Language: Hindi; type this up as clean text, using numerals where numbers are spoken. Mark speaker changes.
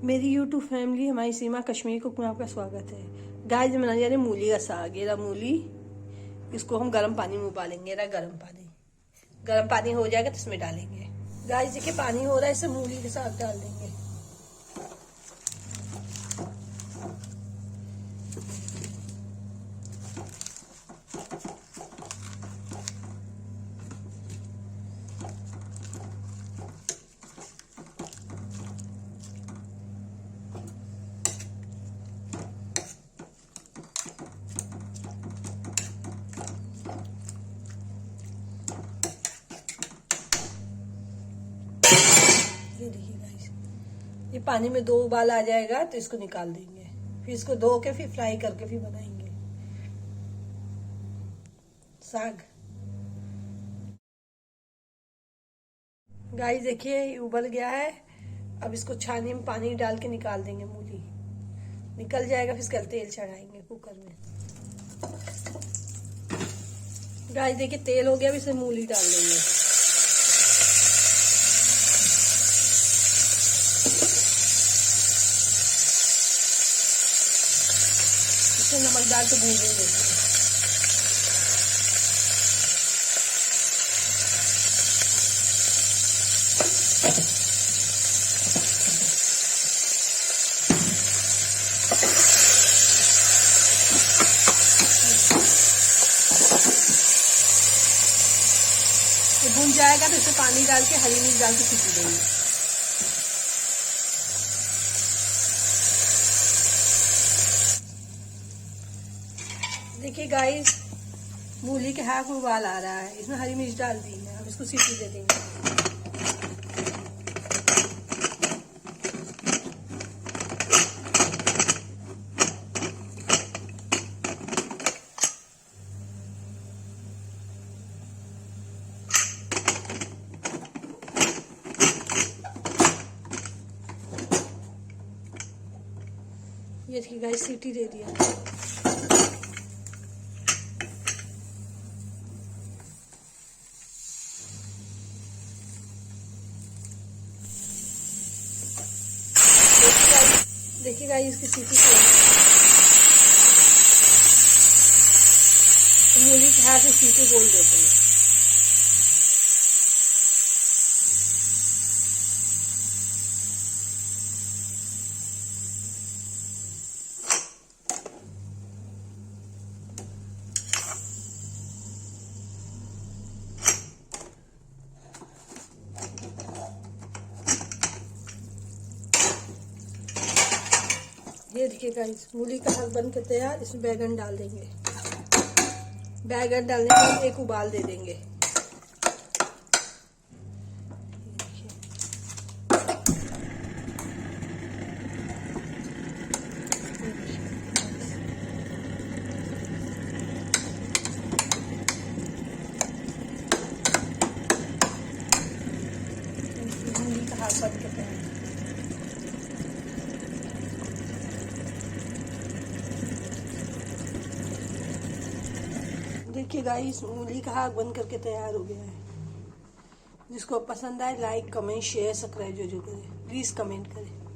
Speaker 1: मेरी यूट्यूब फैमिली, हमारी सीमा कश्मीरी कुक में आपका स्वागत है। गाइस बनाने जा रहे मूली का साग। ये रहा मूली, इसको हम गर्म पानी में उबालेंगे। गर्म पानी हो जाएगा तो इसमें डालेंगे। गाइस देखिए पानी हो रहा है, इसे मूली के साग डाल देंगे। ये देखिए गाइस, ये पानी में 2 उबाल आ जाएगा तो इसको निकाल देंगे। फिर इसको धो के फिर फ्राई करके फिर बनाएंगे साग। गाइस देखिए ये उबल गया है। अब इसको छानी में पानी डाल के निकाल देंगे। मूली निकल जाएगा, फिर इसका तेल चढ़ाएंगे कुकर में। गाइस देखिए तेल हो गया, अब इसमें मूली डाल देंगे। इसमें नमक डाल के भूनेंगे। ये भून जाएगा तो इसमें पानी डाल के हरी मिर्च डाल के सीटी देंगे। देखिए गाइस मूली के हाथ में उबाल आ रहा है, इसमें हरी मिर्च डाल दी है। अब इसको सीटी दे देंगे। ये देखिए गाइस सीटी दे दिया। देखिए गाइस इसकी सीटी मूली के हाथ से सीटी बोल देते हैं। ये देखिए गाइस मूली का साग बन के तैयार। इसमें बैगन डाल देंगे। बैगन डालने के बाद एक उबाल दे देंगे। मूली का साग बन के तैयार। देखिए गाइस मूली का साग बन करके तैयार हो गया है। जिसको पसंद आए लाइक कमेंट शेयर सब्सक्राइब जरूर करें। प्लीज कमेंट करें।